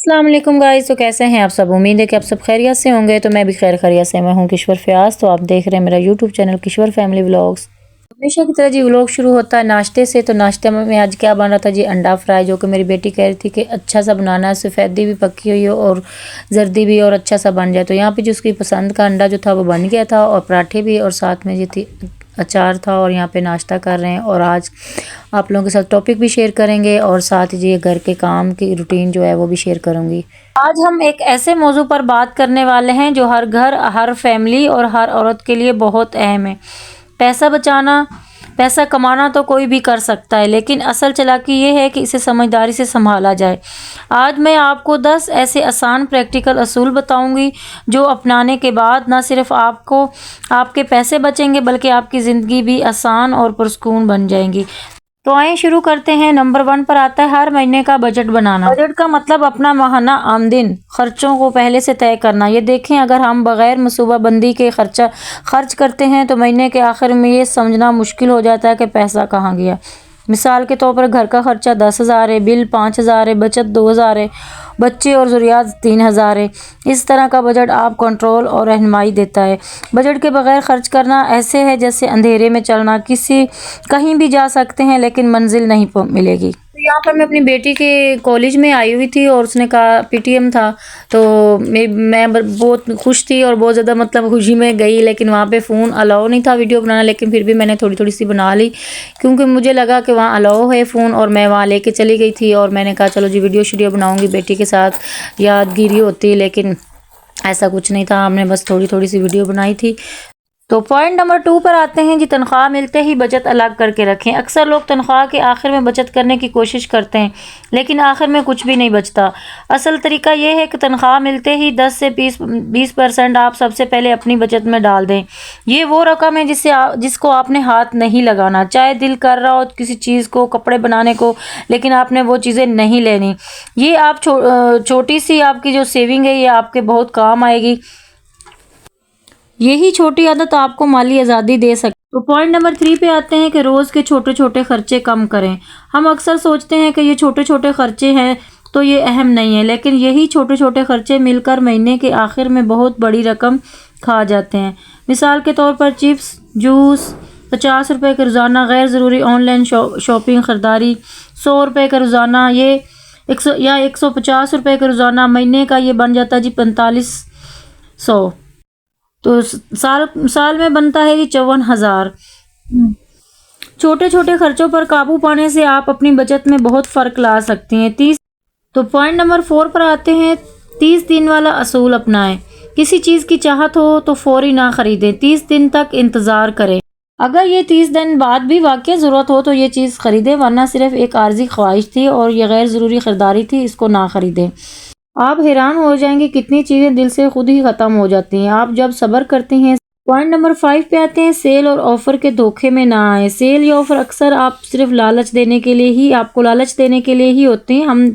अस्सलाम वालेकुम गाइस। तो कैसे हैं आप सब? उम्मीद है कि आप सब खैरियत से होंगे। तो मैं भी खैरियत से। मैं हूं किश्वर फयाज। तो आप देख रहे हैं मेरा YouTube channel Kishwar family vlogs. हमेशा की तरह जी व्लॉग शुरू होता है नाश्ते से। तो नाश्ते में आज क्या बन रहा था जी? अंडा फ्राई, जो कि मेरी बेटी कह रही थी कि अच्छा सा बनाना है, सफ़ेदी भी पकी हुई हो और जर्दी भी और अच्छा सा बन जाए। तो यहाँ पे जो उसकी पसंद का अंडा जो था वो बन गया था, और पराठे भी, और साथ में जो थी अचार था। और यहाँ पे नाश्ता कर रहे हैं, और आज आप लोगों के साथ टॉपिक भी शेयर करेंगे, और साथ ही ये घर के काम की रूटीन जो है वो भी शेयर करूँगी। आज हम एक ऐसे मौजू पर बात करने वाले हैं जो हर घर, हर फैमिली और हर औरत के लिए बहुत अहम है। पैसा बचाना, पैसा कमाना तो कोई भी कर सकता है, लेकिन असल चालाकी ये है कि इसे समझदारी से संभाला जाए। आज मैं आपको 10 ऐसे आसान प्रैक्टिकल असूल बताऊंगी जो अपनाने के बाद न सिर्फ आपके पैसे बचेंगे, बल्कि आपकी ज़िंदगी भी आसान और पुरस्कून बन जाएंगी। तो आइए शुरू करते हैं। नंबर 1 पर आता है हर महीने का बजट बनाना। बजट का मतलब अपना माहाना आमदन खर्चों को पहले से तय करना। ये देखें, अगर हम बगैर मनसूबाबंदी के खर्च करते हैं तो महीने के आखिर में ये समझना मुश्किल हो जाता है कि पैसा कहाँ गया। मिसाल के तौर पर घर का खर्चा 10,000 है, बिल 5,000 है, बचत 2,000 है, बच्चे और ज़रूरियात 3,000 है। इस तरह का बजट आप कंट्रोल और रहनुमाई देता है। बजट के बगैर खर्च करना ऐसे है जैसे अंधेरे में चलना। कहीं भी जा सकते हैं लेकिन मंजिल नहीं मिलेगी। तो यहाँ पर मैं अपनी बेटी के कॉलेज में आई हुई थी, और उसने कहा पीटीएम था, तो मैं बहुत खुश थी और बहुत ज़्यादा मतलब खुशी में गई। लेकिन वहाँ पे फ़ोन अलाउ नहीं था वीडियो बनाना, लेकिन फिर भी मैंने थोड़ी थोड़ी सी बना ली, क्योंकि मुझे लगा कि वहाँ अलाउ है फ़ोन, और मैं वहाँ लेके चली गई थी। और मैंने कहा चलो जी वीडियो बनाऊँगी बेटी के साथ, यादगिरी होती। लेकिन ऐसा कुछ नहीं था, हमने बस थोड़ी थोड़ी सी वीडियो बनाई थी। तो पॉइंट नंबर 2 पर आते हैं जी। तनख्वाह मिलते ही बचत अलग करके रखें। अक्सर लोग तनख्वाह के आखिर में बचत करने की कोशिश करते हैं, लेकिन आखिर में कुछ भी नहीं बचता। असल तरीका यह है कि तनख्वाह मिलते ही 10 से 20% आप सबसे पहले अपनी बचत में डाल दें। ये वो रकम है जिसको आपने हाथ नहीं लगाना। चाहे दिल कर रहा हो किसी चीज़ को, कपड़े बनाने को, लेकिन आपने वो चीज़ें नहीं लेनी। ये आप छोटी सी आपकी जो सेविंग है, ये आपके बहुत काम आएगी। यही छोटी आदत आपको माली आज़ादी दे सकती। तो पॉइंट नंबर 3 पे आते हैं कि रोज़ के छोटे छोटे खर्चे कम करें। हम अक्सर सोचते हैं कि ये छोटे छोटे खर्चे हैं तो ये अहम नहीं है, लेकिन यही छोटे छोटे खर्चे मिलकर महीने के आखिर में बहुत बड़ी रकम खा जाते हैं। मिसाल के तौर पर चिप्स, जूस, 50 रुपये का रोज़ाना गैर ज़रूरी ऑनलाइन शॉपिंग खरीदारी, 100 रुपये का रोज़ाना, ये 150 रुपये का रोज़ाना, महीने का ये बन जाता है जी 4500। तो साल में बनता है जी 54,000। छोटे छोटे खर्चों पर काबू पाने से आप अपनी बचत में बहुत फ़र्क ला सकती हैं। तो पॉइंट नंबर 4 पर आते हैं। 30 दिन वाला असूल अपनाएं। किसी चीज़ की चाहत हो तो फौरी ना खरीदें, 30 दिन तक इंतज़ार करें। अगर ये 30 दिन बाद भी वाकई ज़रूरत हो तो ये चीज़ ख़रीदें, वरना सिर्फ एक आर्जी ख्वाहिश थी और ये गैर ज़रूरी ख़रीदारी थी, इसको ना ख़रीदें। आप हैरान हो जाएंगे कितनी चीज़ें दिल से खुद ही ख़त्म हो जाती हैं आप जब सब्र करती हैं। पॉइंट नंबर 5 पे आते हैं। सेल और ऑफ़र के धोखे में ना आए। सेल या ऑफ़र अक्सर आपको लालच देने के लिए ही होते हैं। हम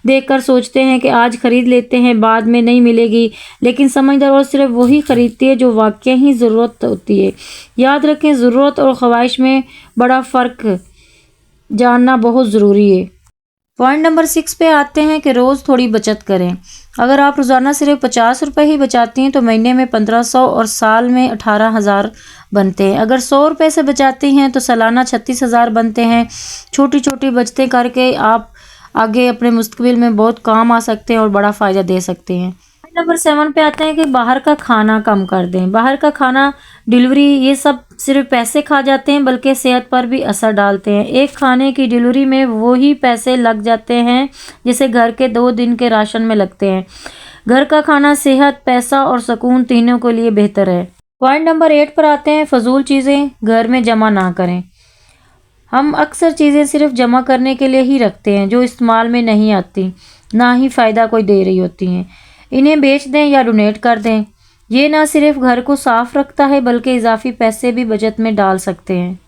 देखकर सोचते हैं कि आज ख़रीद लेते हैं, बाद में नहीं मिलेगी, लेकिन समझदार और सिर्फ वही ख़रीदती है जो वाकई ही ज़रूरत होती है। याद रखें, ज़रूरत और ख्वाहिश में बड़ा फ़र्क जानना बहुत ज़रूरी है। पॉइंट नंबर 6 पे आते हैं कि रोज़ थोड़ी बचत करें। अगर आप रोज़ाना सिर्फ 50 रुपये ही बचाती हैं तो महीने में 1500 और साल में 18,000 बनते हैं। अगर 100 रुपये से बचाती हैं तो सालाना 36,000 बनते हैं। छोटी छोटी बचतें करके आप आगे अपने मुस्तकबिल में बहुत काम आ सकते हैं और बड़ा फ़ायदा दे सकते हैं। नंबर 7 पे आते हैं कि बाहर का खाना कम कर दें। बाहर का खाना, डिलीवरी, ये सब सिर्फ पैसे खा जाते हैं, बल्कि सेहत पर भी असर डालते हैं। एक खाने की डिलीवरी में वही पैसे लग जाते हैं जैसे घर के 2 दिन के राशन में लगते हैं। घर का खाना सेहत, पैसा और सुकून तीनों के लिए बेहतर है। पॉइंट नंबर 8 पर आते हैं। फजूल चीज़ें घर में जमा ना करें। हम अक्सर चीज़ें सिर्फ जमा करने के लिए ही रखते हैं जो इस्तेमाल में नहीं आती, ना ही फ़ायदा कोई दे रही होती हैं। इन्हें बेच दें या डोनेट कर दें। ये ना सिर्फ घर को साफ रखता है, बल्कि इजाफी पैसे भी बचत में डाल सकते हैं।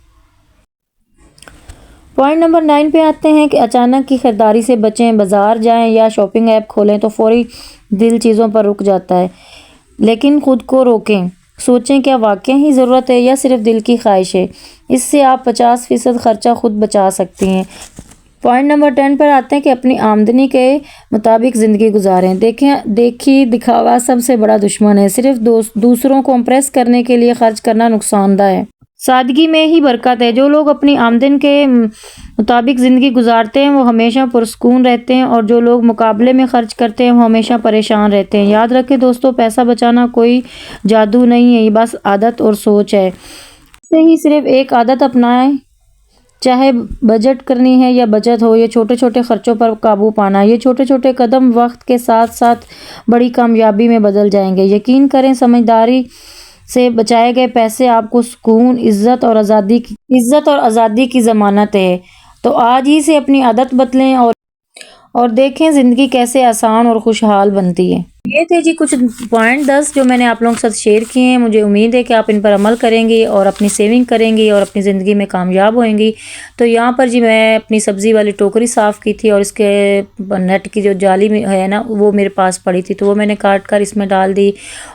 पॉइंट नंबर 9 पे आते हैं कि अचानक की खरीदारी से बचें। बाज़ार जाएं या शॉपिंग ऐप खोलें तो फौरी दिल चीज़ों पर रुक जाता है, लेकिन खुद को रोकें। सोचें, क्या वाकई ही ज़रूरत है या सिर्फ दिल की ख्वाहिश है? इससे आप 50% खर्चा खुद बचा सकती हैं। पॉइंट नंबर 10 पर आते हैं कि अपनी आमदनी के मुताबिक ज़िंदगी गुजारें। देखिए दिखावा सबसे बड़ा दुश्मन है। सिर्फ दूसरों को इम्प्रेस करने के लिए खर्च करना नुकसानदा है। सादगी में ही बरकत है। जो लोग अपनी आमदन के मुताबिक ज़िंदगी गुजारते हैं वो हमेशा पुरसकून रहते हैं, और जो लोग मुकाबले में खर्च करते हैं वो हमेशा परेशान रहते हैं। याद रखें दोस्तों, पैसा बचाना कोई जादू नहीं है, ये बस आदत और सोच है। से ही सिर्फ एक आदत अपनाएं, चाहे बजट करनी है या बचत हो, ये छोटे छोटे खर्चों पर काबू पाना, ये छोटे छोटे कदम वक्त के साथ साथ बड़ी कामयाबी में बदल जाएंगे। यकीन करें, समझदारी से बचाए गए पैसे आपको सुकून, इज्जत और आज़ादी की ज़मानत है। तो आज ही से अपनी आदत बदलें और देखें ज़िंदगी कैसे आसान और खुशहाल बनती है। ये थे जी कुछ पॉइंट 10 जो मैंने आप लोगों के साथ शेयर किए हैं। मुझे उम्मीद है कि आप इन पर अमल करेंगी और अपनी सेविंग करेंगी और अपनी ज़िंदगी में कामयाब होएंगी। तो यहाँ पर जी मैं अपनी सब्ज़ी वाली टोकरी साफ़ की थी और इसके नेट की जो जाली में है ना, वो मेरे पास पड़ी थी, तो वो मैंने काट कर इसमें डाल दी।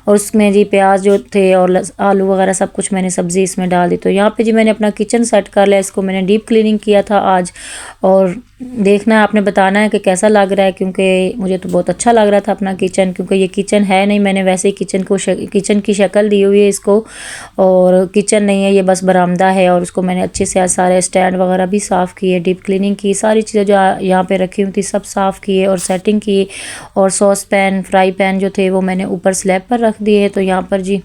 और उसमें जी प्याज जो थे और आलू वगैरह सब कुछ मैंने सब्ज़ी इसमें डाल दी। तो यहाँ पर जी मैंने अपना किचन सेट कर लिया। इसको मैंने डीप क्लीनिंग किया था आज, और देखना है, आपने बताना है कि कैसा लग रहा है, क्योंकि मुझे तो बहुत अच्छा लग रहा था अपना किचन, क्योंकि ये किचन है नहीं, मैंने वैसे ही किचन की शक्ल दी हुई है इसको, और किचन नहीं है, ये बस बरामदा है। और उसको मैंने अच्छे से सारे स्टैंड वगैरह भी साफ़ किए, डीप क्लीनिंग की, सारी चीज़ें जो यहाँ पे रखी हुई थी सब साफ़ किए और सेटिंग की। और सॉस पैन, फ्राई पैन जो थे वो मैंने ऊपर स्लैब पर रख दिए। तो यहाँ पर जी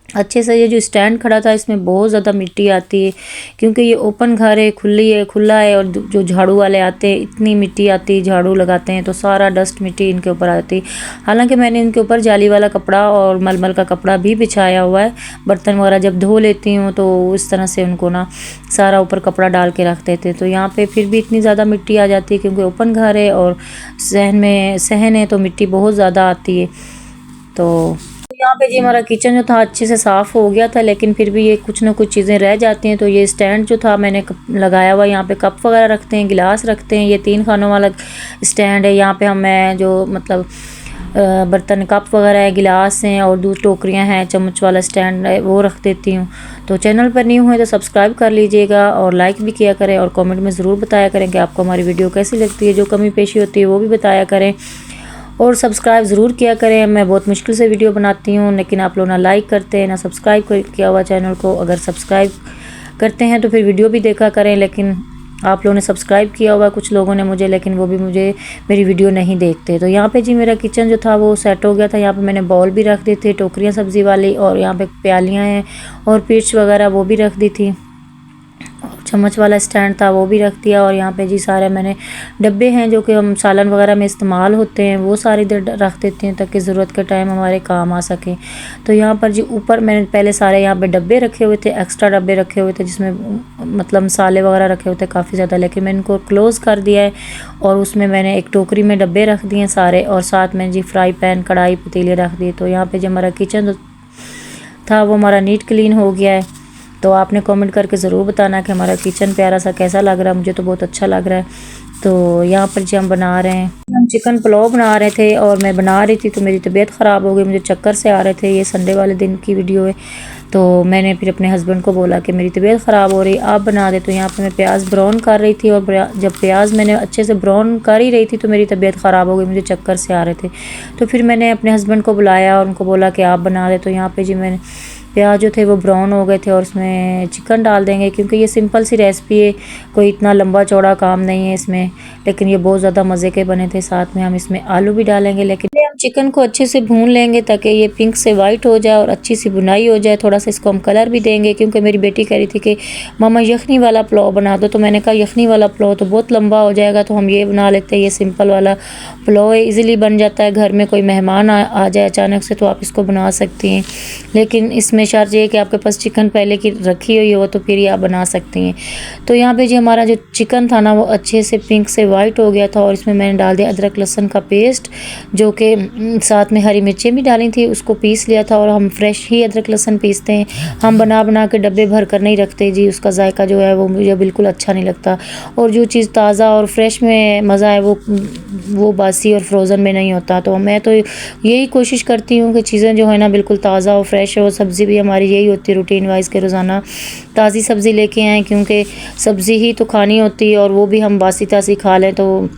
अच्छे से ये जो स्टैंड खड़ा था इसमें बहुत ज़्यादा मिट्टी आती है, क्योंकि ये ओपन घर है, खुला है, और जो झाड़ू वाले आते हैं इतनी मिट्टी आती है, झाड़ू लगाते हैं तो सारा डस्ट मिट्टी इनके ऊपर आती है। हालांकि मैंने इनके ऊपर जाली वाला कपड़ा और मलमल का कपड़ा भी बिछाया हुआ है। बर्तन वगैरह जब धो लेती हूँ तो इस तरह से उनको ना सारा ऊपर कपड़ा डाल के रख देते। तो यहाँ पर फिर भी इतनी ज़्यादा मिट्टी आ जाती है, क्योंकि ओपन घर है और सहन है तो मिट्टी बहुत ज़्यादा आती है। तो यहाँ पे जी हमारा किचन जो था अच्छे से साफ़ हो गया था, लेकिन फिर भी ये कुछ ना कुछ चीज़ें रह जाती हैं। तो ये स्टैंड जो था मैंने लगाया हुआ, यहाँ पे कप वगैरह रखते हैं, गिलास रखते हैं। ये 3 खानों वाला स्टैंड है। यहाँ पे मैं जो मतलब बर्तन कप वगैरह है, गिलास हैं और 2 टोकरियाँ हैं, चम्मच वाला स्टैंड है, वो रख देती हूँ। तो चैनल पर न्यू है तो सब्सक्राइब कर लीजिएगा और लाइक भी किया करें, और कमेंट में ज़रूर बताया करें कि आपको हमारी वीडियो कैसी लगती है। जो कमी पेशी होती है वो भी बताया करें, और सब्सक्राइब ज़रूर किया करें। मैं बहुत मुश्किल से वीडियो बनाती हूँ, लेकिन आप लोग ना लाइक करते हैं ना सब्सक्राइब किया हुआ चैनल को। अगर सब्सक्राइब करते हैं तो फिर वीडियो भी देखा करें, लेकिन आप लोगों ने सब्सक्राइब किया हुआ कुछ लोगों ने मुझे, लेकिन वो भी मेरी वीडियो नहीं देखते। तो यहाँ पे जी मेरा किचन जो था वो सेट हो गया था। यहाँ पे मैंने बॉल भी रख दी थी, टोकरियाँ सब्ज़ी वाली, और यहाँ पे प्यालियाँ हैं और पिर्च वगैरह वो भी रख दी थी, चम्मच वाला स्टैंड था वो भी रख दिया। और यहाँ पे जी सारे मैंने डब्बे हैं जो कि हम सालन वगैरह में इस्तेमाल होते हैं, वो सारे इधर रख देती हूँ ताकि ज़रूरत के टाइम हमारे काम आ सके। तो यहाँ पर जी ऊपर मैंने पहले सारे यहाँ पे डब्बे रखे हुए थे, एक्स्ट्रा डब्बे रखे हुए थे जिसमें मतलब मसाले वगैरह रखे हुए थे काफ़ी ज़्यादा, लेकिन मैंने इनको क्लोज़ कर दिया है और उसमें मैंने एक टोकरी में डब्बे रख दिए सारे, और साथ में जी फ्राई पैन, कढ़ाई, पतीले रख दिए। तो यहाँ पर जो हमारा किचन था वो हमारा नीट क्लीन हो गया है। तो आपने कमेंट करके ज़रूर बताना कि हमारा किचन प्यारा सा कैसा लग रहा है। मुझे तो बहुत अच्छा लग रहा है। तो यहाँ पर जी हम बना रहे हैं, हम चिकन पुलाव बना रहे थे, और मैं बना रही थी तो मेरी तबीयत ख़राब हो गई, मुझे चक्कर से आ रहे थे। ये संडे वाले दिन की वीडियो है। तो मैंने फिर अपने हस्बैंड को बोला कि मेरी तबीयत ख़राब हो रही, आप बना दे। तो यहाँ पर मैं प्याज ब्राउन कर रही थी, और जब प्याज मैंने अच्छे से ब्राउन कर ही रही थी तो मेरी तबीयत ख़राब हो गई, मुझे चक्कर से आ रहे थे। तो फिर मैंने अपने हस्बैंड को बुलाया और उनको बोला कि आप बना दे। तो यहाँ पर जी मैंने प्याज जो थे वो ब्राउन हो गए थे, और उसमें चिकन डाल देंगे, क्योंकि ये सिंपल सी रेसिपी है, कोई इतना लंबा चौड़ा काम नहीं है इसमें, लेकिन ये बहुत ज़्यादा मज़े के बने थे। साथ में हम इसमें आलू भी डालेंगे, लेकिन हम चिकन को अच्छे से भून लेंगे ताकि ये पिंक से वाइट हो जाए और अच्छी सी बुनाई हो जाए। थोड़ा सा इसको हम कलर भी देंगे, क्योंकि मेरी बेटी कह रही थी कि मामा यखनी वाला पुलाव बना दो। तो मैंने कहा यखनी वाला पुलाव तो बहुत लंबा हो जाएगा, तो हम ये बना लेते हैं। ये सिंपल वाला पुलाव है, ईज़िली बन जाता है। घर में कोई मेहमान आ जाए अचानक से तो आप इसको बना सकती हैं, लेकिन इसमें शर्त ये है कि आपके पास चिकन पहले की रखी हुई हो तो फिर ये आप बना सकती हैं। तो यहाँ पे जी हमारा जो चिकन था ना वो अच्छे से पिंक से वाइट हो गया था, और इसमें मैंने डाल दिया अदरक लहसुन का पेस्ट, जो कि साथ में हरी मिर्चें भी डाली थी, उसको पीस लिया था। और हम फ्रेश ही अदरक लहसुन पीसते हैं, हम बना बना के डब्बे भर कर नहीं रखते जी, उसका जायका जो है वो मुझे बिल्कुल अच्छा नहीं लगता। और जो चीज़ ताज़ा और फ्रेश में मज़ा है वो बासी और फ्रोज़न में नहीं होता। तो मैं तो यही कोशिश करती हूँ कि चीज़ें जो है ना बिल्कुल ताज़ा और फ्रेश हो। सब्ज़ी भी हमारी यही होती है रूटीन वाइज़ के रोज़ाना ताज़ी सब्ज़ी लेके आएँ, क्योंकि सब्ज़ी ही तो खानी होती है और वो भी हम बासी ताज़ी खा लें तो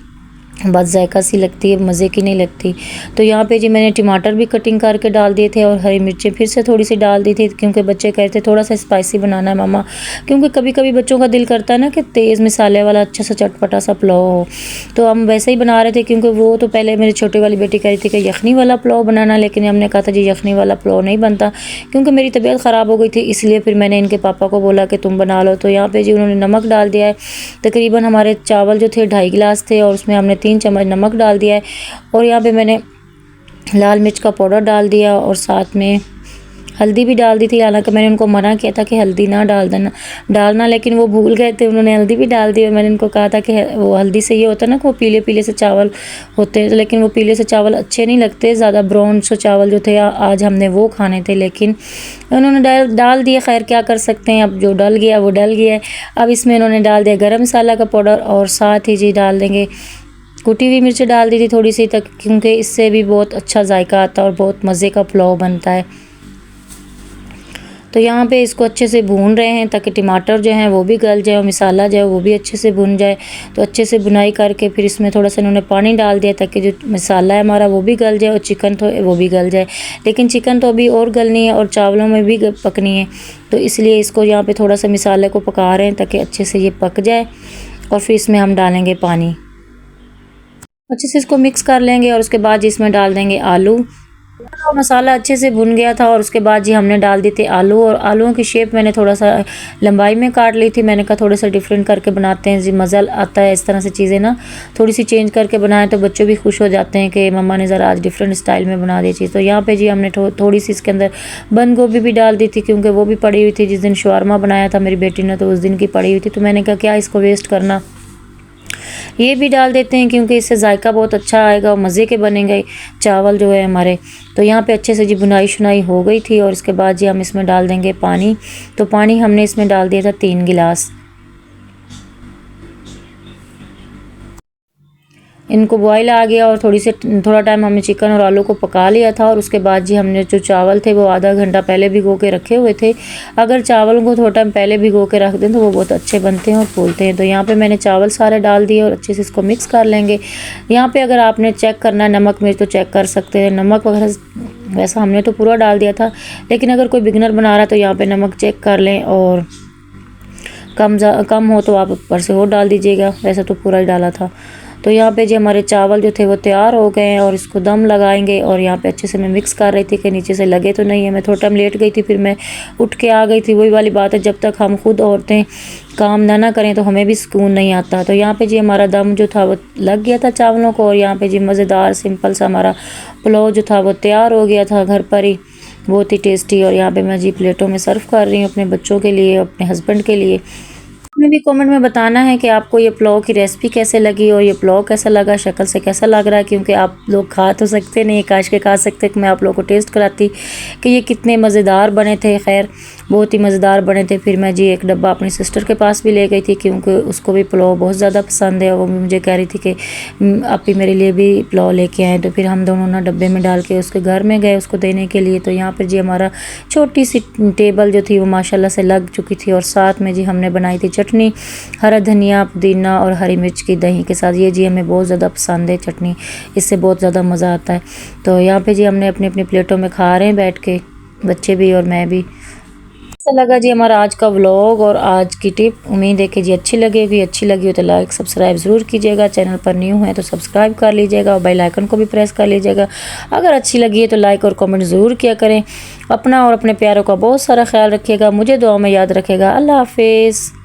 बस जायका सी लगती है, मज़े की नहीं लगती। तो यहाँ पे जी मैंने टमाटर भी कटिंग करके डाल दिए थे और हरी मिर्चें फिर से थोड़ी सी डाल दी थी, क्योंकि बच्चे कह रहे थे थोड़ा सा स्पाइसी बनाना है मम्मा, क्योंकि कभी कभी बच्चों का दिल करता है ना कि तेज़ मसाले वाला अच्छा सा चटपटा सा पुलाव हो। तो हम वैसे ही बना रहे थे, क्योंकि वो तो पहले मेरी छोटी वाली बेटी कह रही थी कि यखनी वाला पुलाव बनाना, लेकिन हमने कहा था जी यखनी वाला पुलाव नहीं बनता, क्योंकि मेरी तबीयत ख़राब हो गई थी। इसलिए फिर मैंने इनके पापा को बोला कि तुम बना लो। तो यहाँ पर जी उन्होंने नमक डाल दिया है। तकरीबन हमारे चावल जो थे 2.5 गिलास थे और उसमें हमने 3 चम्मच नमक डाल दिया है। और यहाँ पे मैंने लाल मिर्च का पाउडर डाल दिया और साथ में हल्दी भी डाल दी थी। हालांकि मैंने उनको मना किया था कि हल्दी ना डालना, लेकिन वो भूल गए थे, उन्होंने हल्दी भी डाल दी। और मैंने उनको कहा था कि वो हल्दी से ये होता है ना कि वो पीले पीले से चावल होते हैं, लेकिन वो पीले से चावल अच्छे नहीं लगते, ज़्यादा ब्राउन से चावल जो थे आज हमने वो खाने थे, लेकिन उन्होंने डाल दिए। खैर क्या कर सकते हैं, अब जो डल गया वो डल गया है। अब इसमें इन्होंने डाल दिया गरम मसाला का पाउडर और साथ ही जी डाल देंगे कुटी हुई मिर्च डाल दी थी थोड़ी सी तक, क्योंकि इससे भी बहुत अच्छा जायका आता है और बहुत मज़े का पुलाव बनता है। तो यहाँ पे इसको अच्छे से भून रहे हैं ताकि टमाटर जो हैं वो भी गल जाए और मसाला जो है वो भी अच्छे से भुन जाए। तो अच्छे से भुनाई करके फिर इसमें थोड़ा सा इन्होंने पानी डाल दिया ताकि जो मसाला है हमारा वो भी गल जाए और चिकन तो वो भी गल जाए। लेकिन चिकन तो अभी और गलनी है और चावलों में भी पकनी है, तो इसलिए इसको यहाँ पर थोड़ा सा मसाले को पका रहे हैं ताकि अच्छे से ये पक जाए। और फिर इसमें हम डालेंगे पानी, अच्छे से इसको मिक्स कर लेंगे और उसके बाद इसमें डाल देंगे आलू। और मसाला अच्छे से भुन गया था और उसके बाद जी हमने डाल दी थी आलू। और आलूओं की शेप मैंने थोड़ा सा लंबाई में काट ली थी। मैंने कहा थोड़ा सा डिफरेंट करके बनाते हैं जी, मज़ा आता है इस तरह से चीज़ें ना थोड़ी सी चेंज करके बनाएं तो बच्चे भी खुश हो जाते हैं कि मम्मा ने ज़रा आज डिफरेंट स्टाइल में बना दी चीज़। तो यहाँ पे जी हमने थोड़ी सी इसके अंदर बंद गोभी भी डाल दी थी, क्योंकि वो भी पड़ी हुई थी। जिस दिन शवारमा बनाया था मेरी बेटी ने तो उस दिन की पड़ी हुई थी, तो मैंने कहा क्या इसको वेस्ट करना, ये भी डाल देते हैं क्योंकि इससे जायका बहुत अच्छा आएगा और मज़े के बनेंगे चावल जो है हमारे। तो यहाँ पे अच्छे से जी बुनाई शुनाई हो गई थी और इसके बाद जी हम इसमें डाल देंगे पानी। तो पानी हमने इसमें डाल दिया था 3 गिलास। इनको बॉयल आ गया और थोड़ा टाइम हमने चिकन और आलू को पका लिया था। और उसके बाद जी हमने जो चावल थे वो आधा घंटा पहले भिगो के रखे हुए थे। अगर चावलों को थोड़ा टाइम पहले भिगो के रख दें तो वो बहुत अच्छे बनते हैं और फूलते हैं। तो यहाँ पे मैंने चावल सारे डाल दिए और अच्छे से इसको मिक्स कर लेंगे। यहाँ पे अगर आपने चेक करना है नमक मिर्च तो चेक कर सकते हैं। नमक वगैरह वैसा हमने तो पूरा डाल दिया था, लेकिन अगर कोई बिगनर बना रहा है तो यहाँ पर नमक चेक कर लें और कम हो तो आप ऊपर से और डाल दीजिएगा, वैसे तो पूरा ही डाला था। तो यहाँ पे जी हमारे चावल जो थे वो तैयार हो गए हैं और इसको दम लगाएंगे। और यहाँ पे अच्छे से मैं मिक्स कर रही थी कि नीचे से लगे तो नहीं है। मैं थोड़ा टाइम लेट गई थी, फिर मैं उठ के आ गई थी। वही वाली बात है, जब तक हम खुद औरतें काम ना करें तो हमें भी सुकून नहीं आता। तो यहाँ पे जी हमारा दम जो था वो लग गया था चावलों को और यहाँ पे जी मज़ेदार सिंपल सा हमारा पुलाव जो था वो तैयार हो गया था घर पर ही, बहुत ही टेस्टी। और यहाँ पे मैं जी प्लेटों में सर्व कर रही हूँ अपने बच्चों के लिए, अपने हस्बैंड के लिए। आपने भी कमेंट में बताना है कि आपको ये पुलाव की रेसिपी कैसे लगी और ये पुलाव कैसा लगा, शक्ल से कैसा लग रहा है, क्योंकि आप लोग खा तो सकते नहीं, काश के खा सकते कि मैं आप लोगों को टेस्ट कराती कि ये कितने मज़ेदार बने थे। खैर बहुत ही मज़ेदार बने थे। फिर मैं जी एक डब्बा अपनी सिस्टर के पास भी ले गई थी, क्योंकि उसको भी पुलाव बहुत ज़्यादा पसंद है और वो मुझे कह रही थी कि आप ही मेरे लिए भी पुलाव लेके आए। तो फिर हम दोनों ना डब्बे में डाल के उसके घर में गए उसको देने के लिए। तो यहाँ पर जी हमारा छोटी सी टेबल जो थी वो माशाल्लाह से लग चुकी थी और साथ में जी हमने बनाई थी चटनी, हरा धनिया, पुदीना और हरी मिर्च की दही के साथ। ये जी हमें बहुत ज़्यादा पसंद है चटनी, इससे बहुत ज़्यादा मज़ा आता है। तो यहाँ पे जी हमने अपनी अपनी प्लेटों में खा रहे हैं बैठ के, बच्चे भी और मैं भी। अच्छा लगा जी हमारा आज का व्लॉग और आज की टिप। उम्मीद है कि जी अच्छी लगेगी। अच्छी लगी हो तो लाइक सब्सक्राइब ज़रूर कीजिएगा। चैनल पर न्यू है तो सब्सक्राइब कर लीजिएगा और बेल आइकन को भी प्रेस कर लीजिएगा। अगर अच्छी लगी है तो लाइक और कमेंट ज़रूर किया करें। अपना और अपने प्यारों का बहुत सारा ख्याल रखिएगा। मुझे दुआ में याद रखिएगा। अल्लाह हाफिज़।